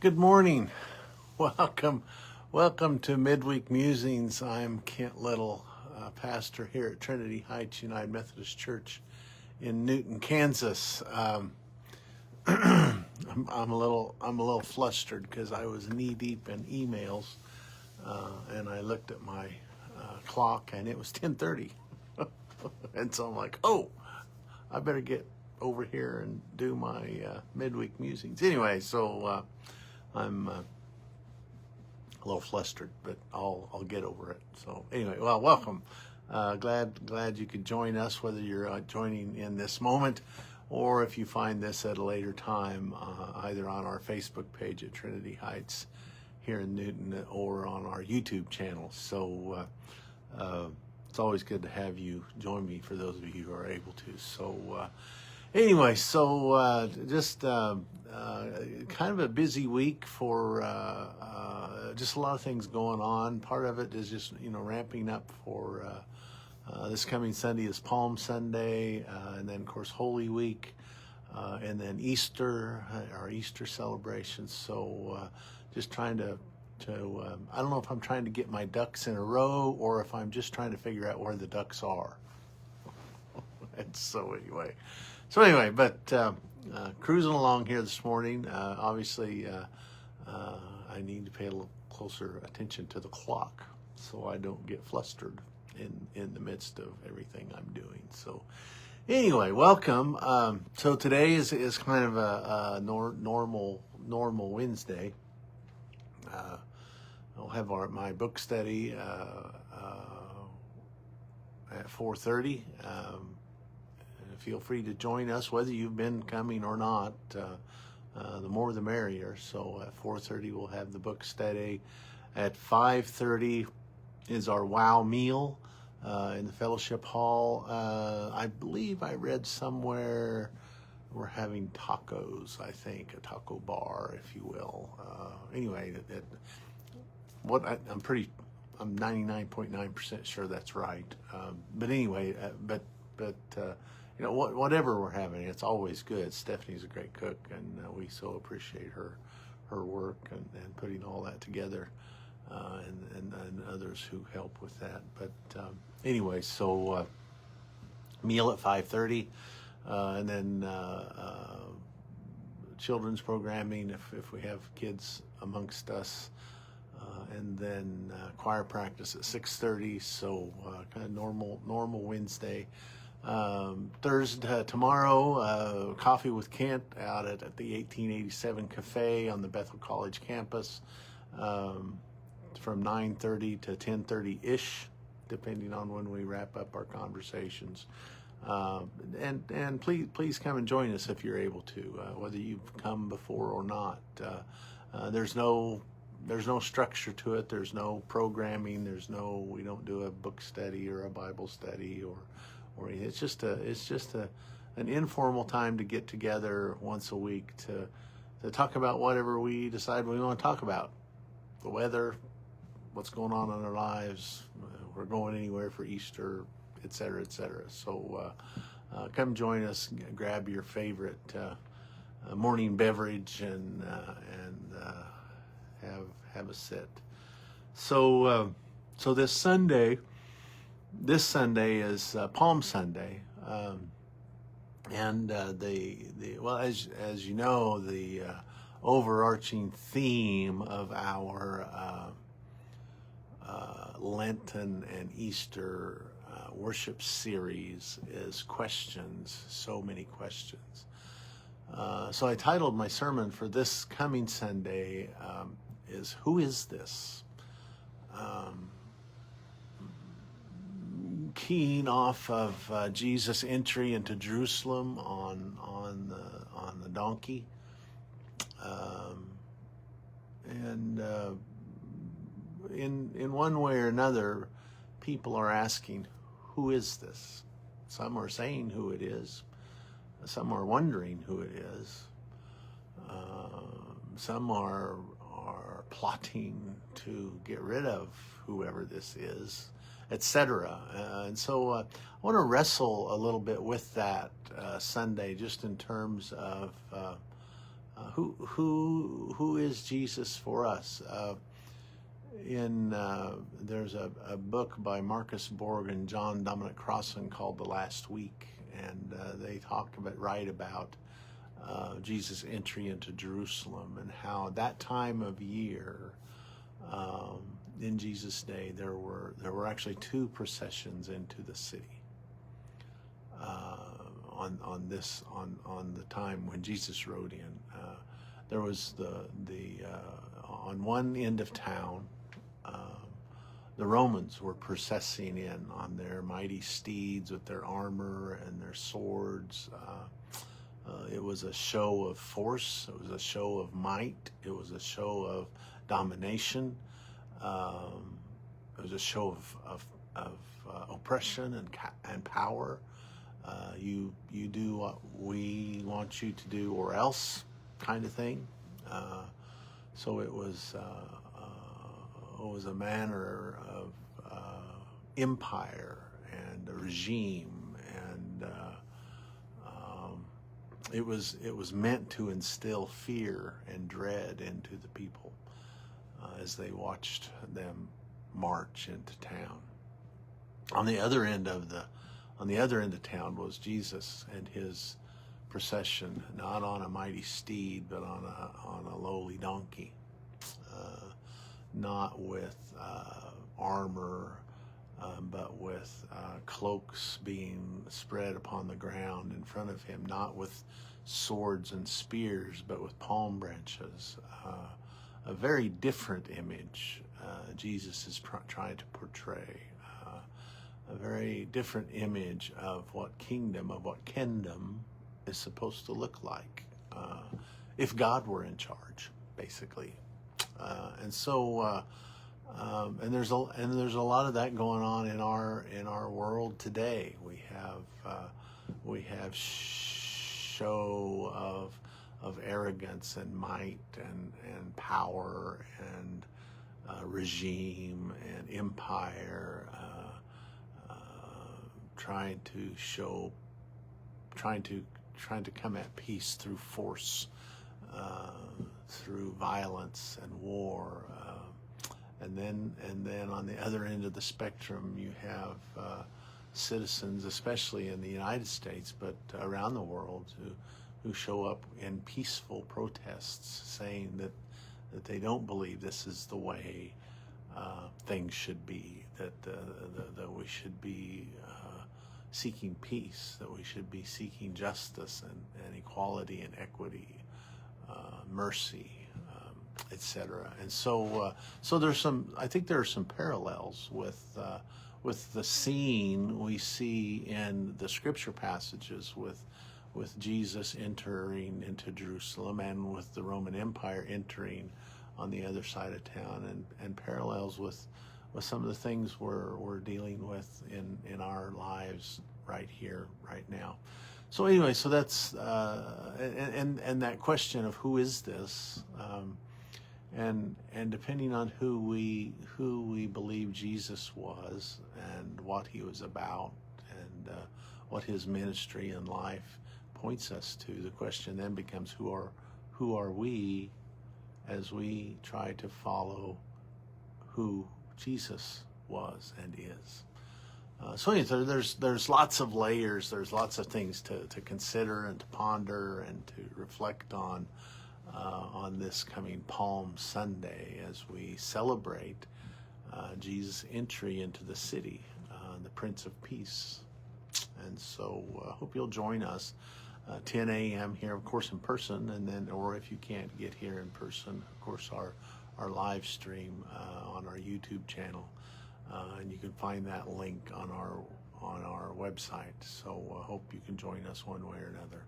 Good morning. Welcome to Midweek Musings. I'm Kent Little, pastor here at Trinity Heights United Methodist Church in Newton, Kansas. I'm a little flustered because I was knee deep in emails, and I looked at my clock and it was 10:30, and so I'm like, oh, I better get over here and do my midweek musings. Anyway, so I'm a little flustered, but I'll get over it. So anyway, well, welcome. Glad you could join us, whether you're joining in this moment or if you find this at a later time, either on our Facebook page at Trinity Heights here in Newton or on our YouTube channel. So it's always good to have you join me, for those of you who are able to. So anyway, so just kind of a busy week for just a lot of things going on. Part of it is just, ramping up for this coming Sunday is Palm Sunday, and then, of course, Holy Week, and then Easter, our Easter celebrations. So just trying to I don't know if I'm trying to get my ducks in a row or if I'm just trying to figure out where the ducks are. And so anyway, but cruising along here this morning. Obviously, I need to pay a little closer attention to the clock so I don't get flustered in the midst of everything I'm doing. So anyway, welcome. So today is kind of a normal Wednesday. I'll have my book study at 4:30. Feel free to join us, whether you've been coming or not. The more the merrier. So at 4:30 we'll have the book study. At 5:30 is our WOW meal in the fellowship hall. I believe I read somewhere we're having tacos, I think, a taco bar, if you will. Anyway, I'm 99.9% sure that's right. But anyway, whatever we're having, it's always good. Stephanie's a great cook, and we so appreciate her work and putting all that together, and others who help with that. But anyway, so meal at 5:30, and then children's programming if we have kids amongst us, and then choir practice at 6:30. So kind of normal Wednesday. Thursday, tomorrow, Coffee with Kent out at the 1887 Cafe on the Bethel College campus, from 9:30 to 10:30-ish, depending on when we wrap up our conversations. And please come and join us if you're able to, whether you've come before or not. There's no structure to it. There's no programming. We don't do a book study or a Bible study or it's just an informal time to get together once a week to talk about whatever we decide we want to talk about. The weather, what's going on in our lives, we're going anywhere for Easter, et cetera, et cetera. So come join us, grab your favorite morning beverage and have a sit. So this Sunday is Palm Sunday, and as you know, the overarching theme of our Lenten and Easter worship series is questions. So many questions. So I titled my sermon for this coming Sunday is "Who is this?" Keying off of Jesus' entry into Jerusalem on the donkey, and in one way or another, people are asking, "Who is this?" Some are saying who it is. Some are wondering who it is. Some are plotting to get rid of whoever this is, etc. And so I want to wrestle a little bit with that Sunday, just in terms of who is Jesus for us? There's a book by Marcus Borg and John Dominic Crossan called The Last Week, and they talk about Jesus' entry into Jerusalem and how that time of year, in Jesus' day, there were actually two processions into the city. On the time when Jesus rode in, there was on one end of town, the Romans were processing in on their mighty steeds with their armor and their swords. It was a show of force. It was a show of might. It was a show of domination. It was a show of oppression and power. You do what we want you to do, or else, kind of thing. So it was a manner of empire and a regime, and it was meant to instill fear and dread into the people as they watched them march into town. On the other end of town was Jesus and his procession, not on a mighty steed, but on a lowly donkey, not with armor, but with cloaks being spread upon the ground in front of him, not with swords and spears, but with palm branches. A very different image Jesus is trying to portray. A very different image of what kingdom is supposed to look like if God were in charge, basically. And there's a lot of that going on in our world today. We have show of arrogance and might and power and regime and empire, trying to come at peace through force, through violence and war, and then on the other end of the spectrum, you have citizens, especially in the United States, but around the world, who show up in peaceful protests, saying that they don't believe this is the way things should be, that we should be seeking peace, that we should be seeking justice and equality and equity, mercy, etc. And so I think there are some parallels with the scene we see in the scripture passages with Jesus entering into Jerusalem and with the Roman Empire entering on the other side of town, and parallels with some of the things we're dealing with in our lives right here, right now. So anyway, so that's and that question of who is this, and depending on who we believe Jesus was and what he was about and what his ministry and life points us to, the question then becomes who are we as we try to follow who Jesus was and is. So anyway, there's lots of layers, there's lots of things to consider and to ponder and to reflect on this coming Palm Sunday as we celebrate Jesus' entry into the city, the Prince of Peace. And so I hope you'll join us 10 a.m. here, of course, in person, and then, or if you can't get here in person, of course, our live stream on our YouTube channel, and you can find that link on our website. So I hope you can join us one way or another.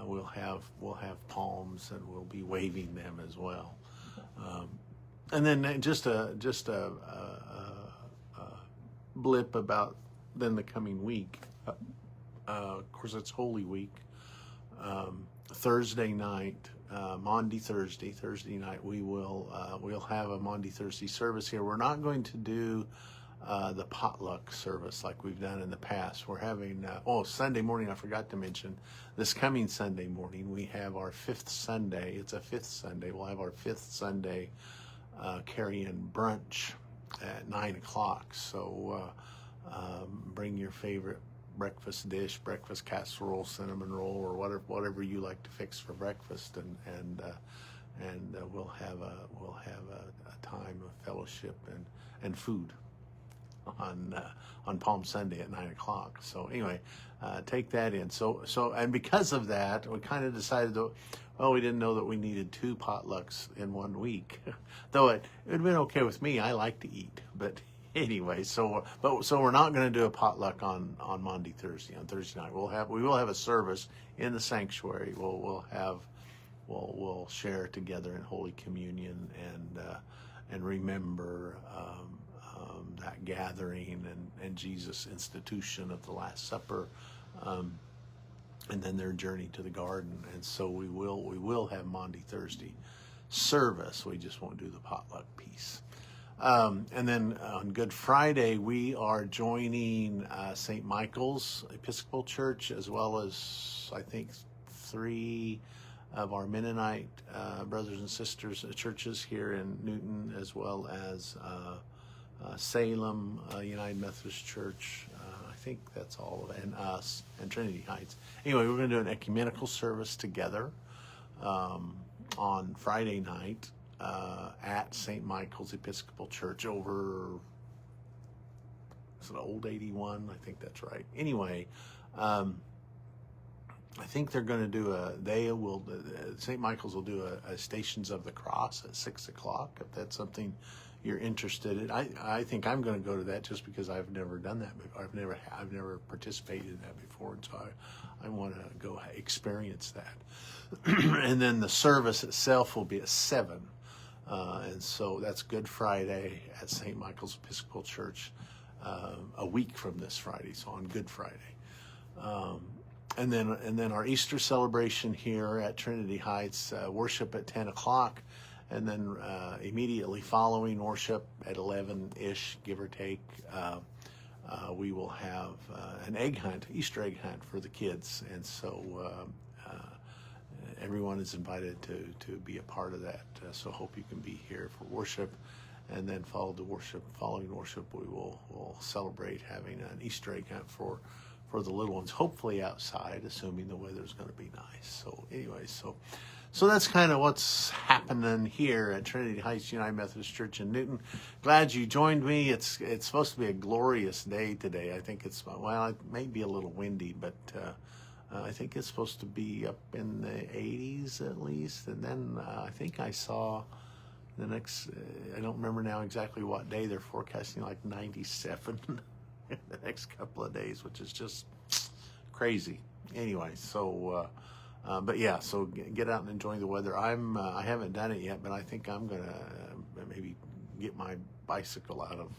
We'll have palms, and we'll be waving them as well. And then just a blip about then the coming week. Of course, it's Holy Week. Thursday night, Maundy Thursday night, we'll have a Maundy Thursday service here. We're not going to do the potluck service like we've done in the past. We're having, Sunday morning, I forgot to mention, this coming Sunday morning, we have our fifth Sunday. It's a fifth Sunday. We'll have our fifth Sunday carry-in brunch at 9 o'clock. So bring your favorite breakfast dish, breakfast casserole, cinnamon roll, or whatever you like to fix for breakfast, and we'll have a time of fellowship and food on Palm Sunday at 9 o'clock. So anyway, take that in. So and because of that, we kind of decided that, well, we didn't know that we needed 2 potlucks in 1 week. Though it would have been okay with me. I like to eat, but anyway. So we're not going to do a potluck on Monday, Thursday. On Thursday night, we will have a service in the sanctuary. We'll share together in Holy Communion and remember that gathering and Jesus' institution of the Last Supper, and then their journey to the garden. And so we will have Monday, Thursday service. We just won't do the potluck piece. And then on Good Friday, we are joining St. Michael's Episcopal Church, as well as, I think, 3 of our Mennonite brothers and sisters churches here in Newton, as well as Salem United Methodist Church. I think that's all of it, and us, and Trinity Heights. Anyway, we're going to do an ecumenical service together on Friday night at St. Michael's Episcopal Church over, is it Old 81? I think that's right. Anyway, I think they're going to do St. Michael's will do a Stations of the Cross at 6 o'clock, if that's something you're interested in. I think I'm going to go to that just because I've never done that before. I've never participated in that before, and so I want to go experience that. And then the service itself will be at 7. And so that's Good Friday at St. Michael's Episcopal Church, a week from this Friday, so on Good Friday. And then our Easter celebration here at Trinity Heights, worship at 10 o'clock, and then immediately following worship at 11-ish, give or take, we will have an egg hunt, Easter egg hunt for the kids. And so everyone is invited to be a part of that. So hope you can be here for worship. And then following worship, we'll celebrate having an Easter egg hunt for the little ones, hopefully outside, assuming the weather's going to be nice. So anyway, so that's kind of what's happening here at Trinity Heights United Methodist Church in Newton. Glad you joined me. It's supposed to be a glorious day today. I think it may be a little windy, but I think it's supposed to be up in the 80s at least. And then I think I saw the next, I don't remember now exactly what day, they're forecasting like 97 in the next couple of days, which is just crazy. Anyway, so but yeah, so get out and enjoy the weather. I haven't done it yet, but I think I'm gonna maybe get my bicycle out of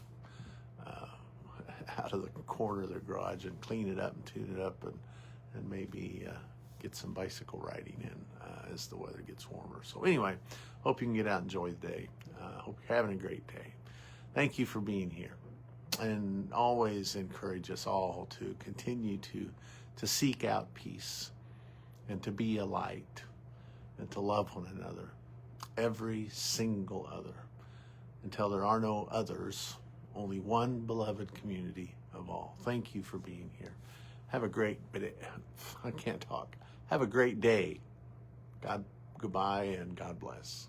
the corner of the garage and clean it up and tune it up, and maybe get some bicycle riding in as the weather gets warmer. So anyway, hope you can get out and enjoy the day. Hope you're having a great day. Thank you for being here, and always encourage us all to continue to seek out peace and to be a light and to love one another, every single other, until there are no others, only one beloved community of all. Thank you for being here. Have a great, I can't talk. Have a great day. Goodbye and God bless.